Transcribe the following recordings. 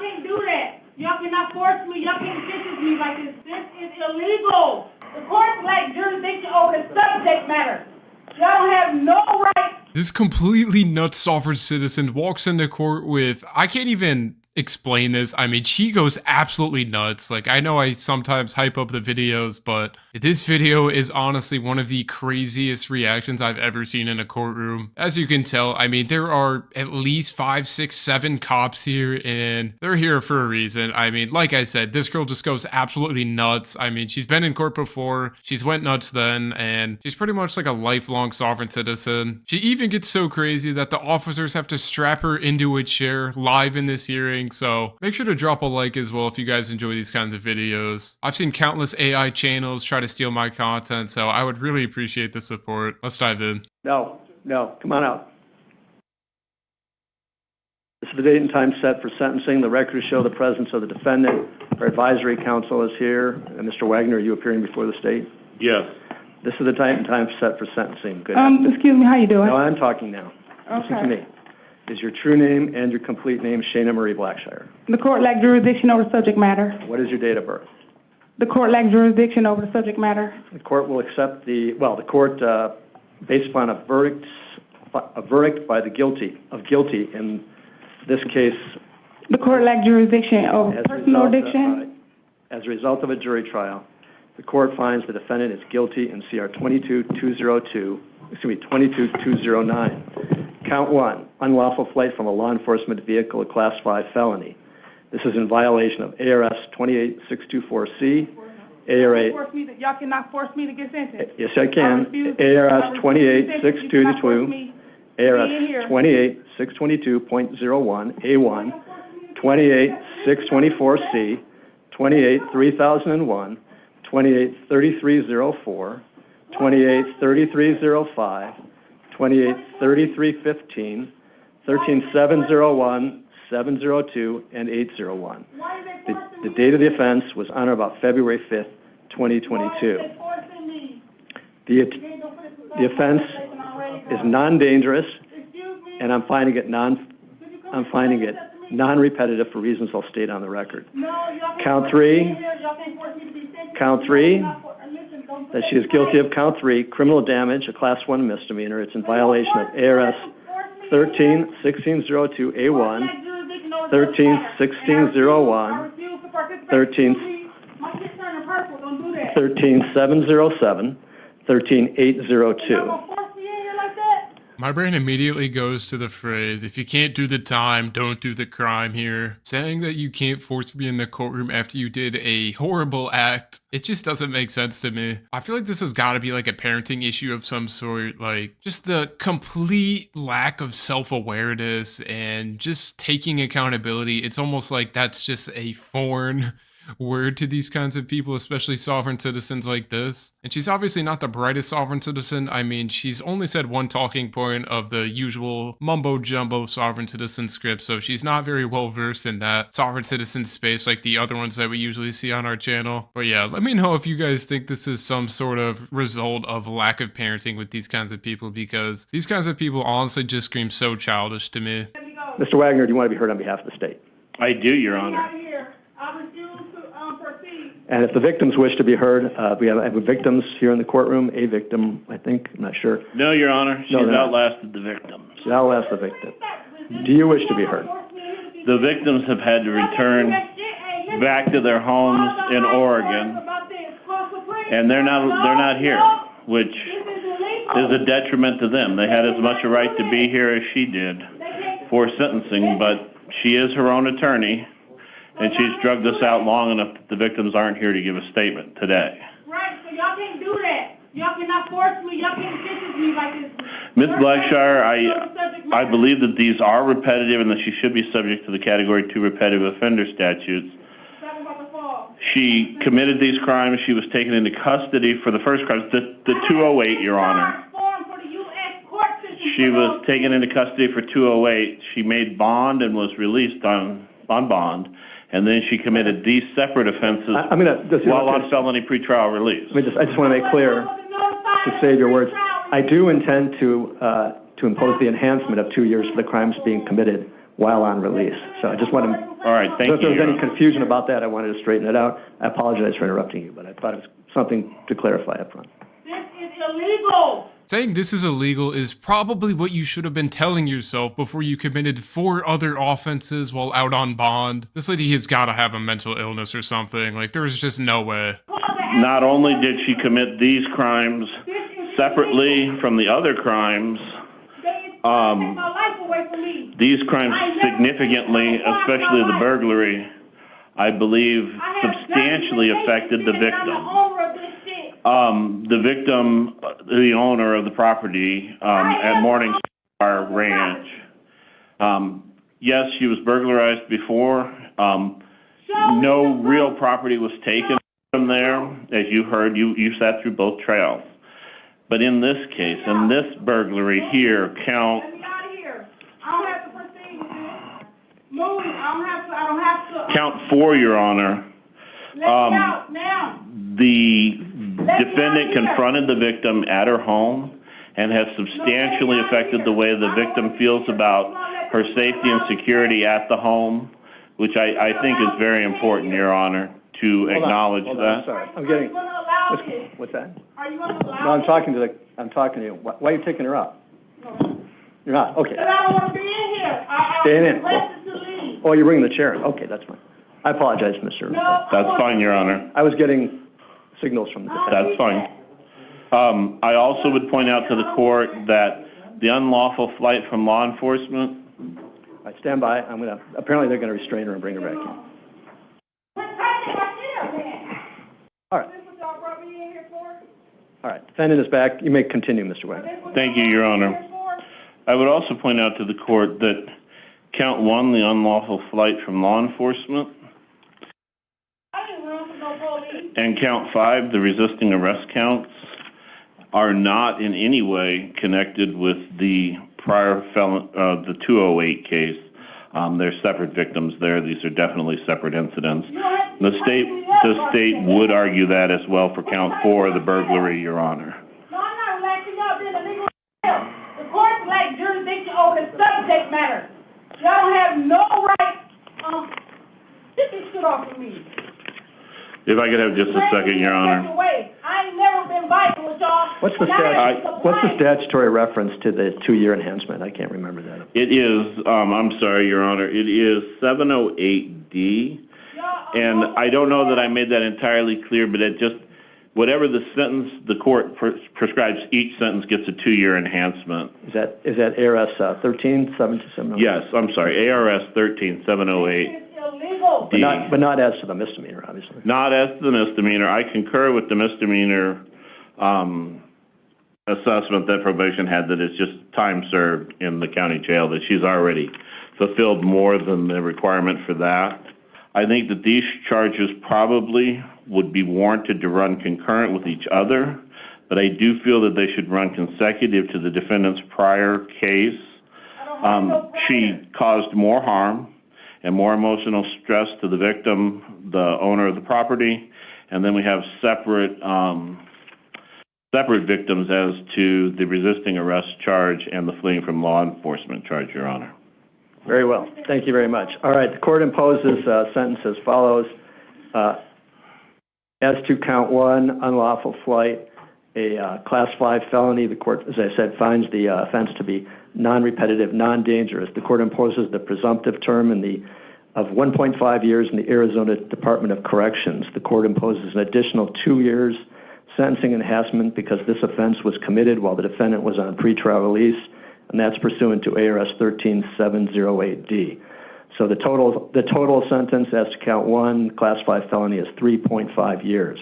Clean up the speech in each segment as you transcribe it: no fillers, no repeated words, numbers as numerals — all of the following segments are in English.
can't do that. Y'all cannot force me. Y'all can't sentence me like this. This is illegal. The courts lack jurisdiction over the subject matter. Y'all don't have no right. This completely nuts sovereign citizen walks into court with, I can't even explain this. I mean, she goes absolutely nuts. Like, I know I sometimes hype up the videos, but this video is honestly one of the craziest reactions I've ever seen in a courtroom. As you can tell, I mean, there are at least 5, 6, 7 cops here, and they're here for a reason. I mean, like I said, this girl just goes absolutely nuts. I mean, she's been in court before, she's went nuts then, and she's pretty much like a lifelong sovereign citizen. She even gets so crazy that the officers have to strap her into a chair live in this hearing. So make sure to drop a like as well if you guys enjoy these kinds of videos. I've seen countless AI channels try to steal my content, so I would really appreciate the support. Let's dive in. No, come on out. This is the date and time set for sentencing. The record show the presence of the defendant. Our advisory counsel is here. And Mr. Wagner, are you appearing before the state? Yes. This is the date and time set for sentencing. Good. Excuse me, how you doing? No, I'm talking now. Okay. Listen to me. Is your true name and your complete name Shayna Marie Blackshire? The court lack jurisdiction over the subject matter. What is your date of birth? The court lack jurisdiction over the subject matter. The court will accept the court, based upon a verdict by the guilty in this case. The court lack jurisdiction over personal addiction. As a result of a jury trial, the court finds the defendant is guilty in CR 22209. Count 1, unlawful flight from a law enforcement vehicle, a Class 5 felony. This is in violation of ARS 28624C, Y'all cannot force me to get sentenced. Yes, I can. ARS 28622, ARS 28622.01, A1, 28624C, 283001, 283304, 283305, 283315, 13701, 702, and 801. The date of the offense was on or about February 5th, 2022. The offense is non-dangerous, and I'm finding it non-repetitive for reasons I'll state on the record. Count three, that she is guilty of count 3, criminal damage, a Class 1 misdemeanor. It's in violation of ARS 131602A1, 131601, 13707, 13802. My brain immediately goes to the phrase, if you can't do the time, don't do the crime here. Saying that you can't force me in the courtroom after you did a horrible act, it just doesn't make sense to me. I feel like this has got to be like a parenting issue of some sort, like just the complete lack of self-awareness and just taking accountability. It's almost like that's just a foreign word to these kinds of people, especially sovereign citizens like this. And she's obviously not the brightest sovereign citizen. I mean, she's only said one talking point of the usual mumbo jumbo sovereign citizen script, so she's not very well versed in that sovereign citizen space like the other ones that we usually see on our channel. But yeah, let me know if you guys think this is some sort of result of lack of parenting with these kinds of people, because these kinds of people honestly just scream so childish to me. Mr. Wagner, do you want to be heard on behalf of the state? I do, Your Honor. And if the victims wish to be heard, we have victims here in the courtroom. A victim, I think. I'm not sure. No, Your Honor. She's outlasted the victims. She's outlasted the victim. Do you wish to be heard? The victims have had to return back to their homes in Oregon, and they're not here, which is a detriment to them. They had as much a right to be here as she did for sentencing, but she is her own attorney, and she's drugged us out long enough that the victims aren't here to give a statement today. Right, so y'all can't do that. Y'all cannot force me. Y'all can't sentence me like this. Ms. Blackshire, I believe that these are repetitive and that she should be subject to the Category 2 repetitive offender statutes. She committed these crimes. She was taken into custody for the first crimes, the 208, Your Honor. She was taken into custody for 208. She made bond and was released on bond. And then she committed these separate offenses while on felony pretrial release. I just want to make clear, to save your words, I do intend to impose the enhancement of 2 years for the crimes being committed while on release. So I just wanted to... All right, thank So if there you, was Your any Honor. confusion about that, I wanted to straighten it out. I apologize for interrupting you, but I thought it was something to clarify up front. This is illegal. Saying this is illegal is probably what you should have been telling yourself before you committed 4 other offenses while out on bond. This lady has got to have a mental illness or something. Like, there's just no way. Not only did she commit these crimes separately from the other crimes, Take my life away from me. these crimes significantly, especially the burglary, I believe substantially affected the victim. The victim, the owner of the property at Morningstar Ranch. Yes, she was burglarized before. No real property was taken from there. As you heard, you sat through both trials. But in this case, in this burglary here, count... Let me out of here. I don't have to proceed with this. Move. I don't have to. Count 4, Your Honor. Let me out now. The defendant confronted the victim at her home and has substantially affected the way the victim feels about her safety and security at the home, which I think is very important, Your Honor, to acknowledge Hold on, that. I'm sorry. I'm getting... Are you going to allow this? What's that? Are you going to allow No, I'm this? talking to you. Why are you taking her up? You're not? Okay. Because I don't want to be in here. Staying in. I'm requested to leave. Oh, you're bringing the chair in. Okay, that's fine. I apologize, Mr. No, That's fine, Your Honor. I was getting signals from the defense. That's fine. I also would point out to the court that the unlawful flight from law enforcement... All right, stand by. Apparently they're gonna restrain her and bring her back in. Quit touching my chair, man. All right. Is this what y'all brought me in here for? All right, defendant is back. You may continue, Mr. Wagner. Thank you, Your Honor. I would also point out to the court that count 1, the unlawful flight from law enforcement, I didn't run from no police. and count 5, the resisting arrest counts, are not in any way connected with the prior the 208 case. They're separate victims there. These are definitely separate incidents. The state would argue that as well for count 4, the burglary, Your Honor. No, I'm not relaxing. Y'all being illegal. The court lacks jurisdiction over the subject matter. Y'all don't have no right. Get this shit off of me. If I could have just a second, Your Honor. I ain't never been violent with y'all. What's the statutory reference to the 2-year enhancement? I can't remember that. It is, I'm sorry, Your Honor, it is 708D. And I don't know that I made that entirely clear, but it just, whatever the sentence the court prescribes, each sentence gets a 2-year enhancement. Is that ARS 13-7-7? Yes, I'm sorry, ARS 13708. It's illegal. But not as to the misdemeanor, obviously. Not as to the misdemeanor. I concur with the misdemeanor assessment that probation had, that it's just time served in the county jail, that she's already fulfilled more than the requirement for that. I think that these charges probably would be warranted to run concurrent with each other, but I do feel that they should run consecutive to the defendant's prior case. She caused more harm and more emotional stress to the victim, the owner of the property, and then we have separate victims as to the resisting arrest charge and the fleeing from law enforcement charge, Your Honor. Very well. Thank you very much. All right, the court imposes a sentence as follows. As to count 1, unlawful flight, a Class 5 felony, the court, as I said, finds the offense to be non-repetitive, non-dangerous. The court imposes the presumptive term of 1.5 years in the Arizona Department of Corrections. The court imposes an additional 2 years sentencing enhancement because this offense was committed while the defendant was on pretrial release, and that's pursuant to ARS 13708D. So the total sentence as to count 1, Class 5 felony, is 3.5 years.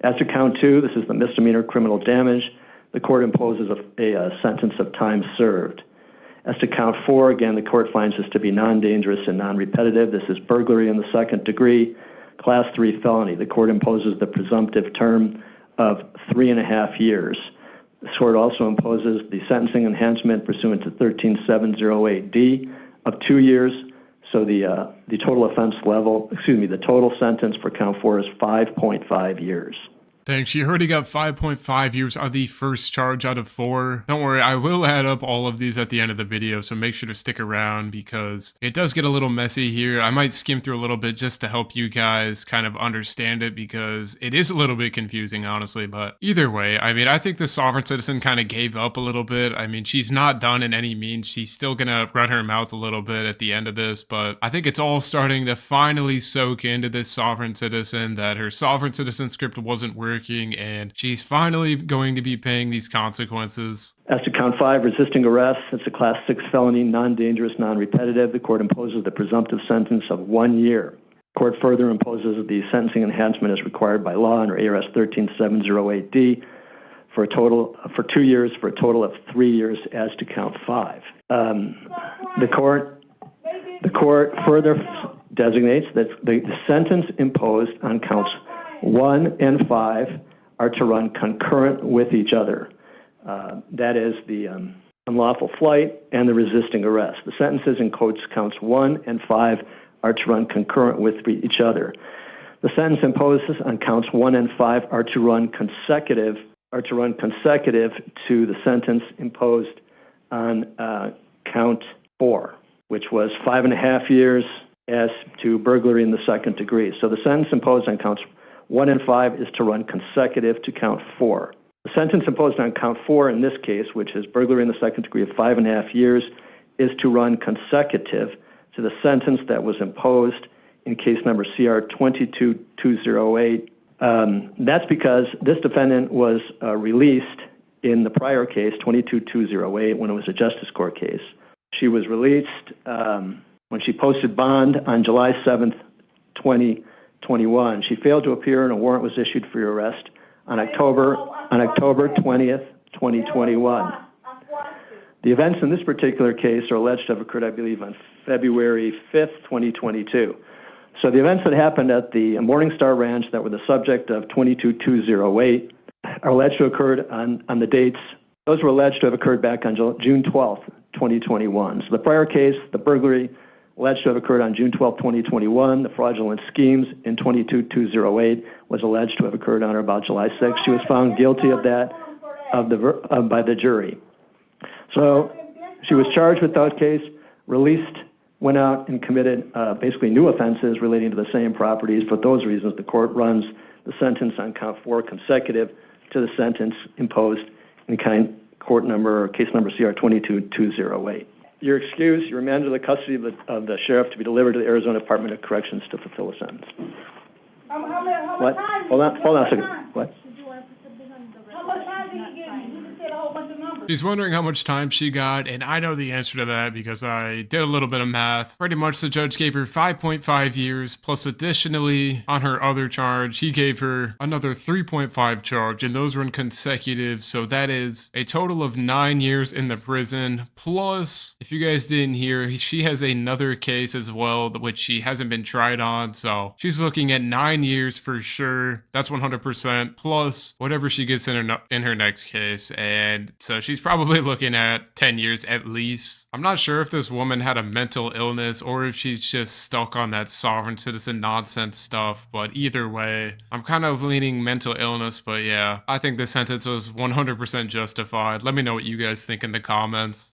As to count 2, this is the misdemeanor criminal damage. The court imposes a sentence of time served. As to count 4, again, the court finds this to be non-dangerous and non-repetitive. This is burglary in the 2nd degree, Class 3 felony. The court imposes the presumptive term of 3.5 years. The court also imposes the sentencing enhancement pursuant to 13708D of 2 years. So the total offense level, the total sentence for count 4 is 5.5 years. Dang, she already got 5.5 years on the first charge out of 4. Don't worry, I will add up all of these at the end of the video, so make sure to stick around because it does get a little messy here. I might skim through a little bit just to help you guys kind of understand it because it is a little bit confusing, honestly. But either way, I mean, I think the sovereign citizen kind of gave up a little bit. I mean, she's not done in any means. She's still gonna run her mouth a little bit at the end of this, but I think it's all starting to finally soak into this sovereign citizen that her sovereign citizen script wasn't working and she's finally going to be paying these consequences. As to count 5, resisting arrest, it's a class 6 felony, non-dangerous, non-repetitive. The court imposes the presumptive sentence of 1 year. The court further imposes the sentencing enhancement as required by law under ARS 13708D for 2 years for a total of 3 years as to count 5. The court further designates that the sentence imposed on counts 1 and 5 are to run concurrent with each other. That is the unlawful flight and the resisting arrest. The sentences in counts 1 and 5 are to run concurrent with each other. The sentence imposed on counts 1 and 5 are to run consecutive to the sentence imposed on count 4, which was 5.5 years as to burglary in the second degree. So the sentence imposed on counts 1 and 5 is to run consecutive to count 4. The sentence imposed on count 4 in this case, which is burglary in the second degree of 5.5 years, is to run consecutive to the sentence that was imposed in case number CR 22208. That's because this defendant was released in the prior case, 22208, when it was a justice court case. She was released when she posted bond on July 7th, 2021. She failed to appear and a warrant was issued for her arrest on October 20th, 2021. The events in this particular case are alleged to have occurred, I believe, on February 5th, 2022. So the events that happened at the Morningstar Ranch that were the subject of 22208 are alleged to have occurred on the dates. Those were alleged to have occurred back on June 12th, 2021. So the prior case, the burglary, alleged to have occurred on June 12, 2021. The fraudulent schemes in 22208 was alleged to have occurred on or about July 6th. She was found guilty of that by the jury. So she was charged with that case, released, went out and committed basically new offenses relating to the same properties. For those reasons, the court runs the sentence on count 4 consecutive to the sentence imposed in case number CR 22208. You're excused. You're remanded to the custody of the sheriff to be delivered to the Arizona Department of Corrections to fulfill a sentence. What? Hold on a second. What? How much time did he give me? You just said a whole bunch of numbers. She's wondering how much time she got, and I know the answer to that because I did a little bit of math. Pretty much the judge gave her 5.5 years, plus additionally, on her other charge, he gave her another 3.5 charge, and those run consecutive, so that is a total of 9 years in the prison. Plus, if you guys didn't hear, she has another case as well, which she hasn't been tried on, so she's looking at 9 years for sure. That's 100%, plus whatever she gets in her next case, and so she's probably looking at 10 years at least. I'm not sure if this woman had a mental illness or if she's just stuck on that sovereign citizen nonsense stuff, but either way, I'm kind of leaning mental illness, but yeah, I think this sentence was 100% justified. Let me know what you guys think in the comments.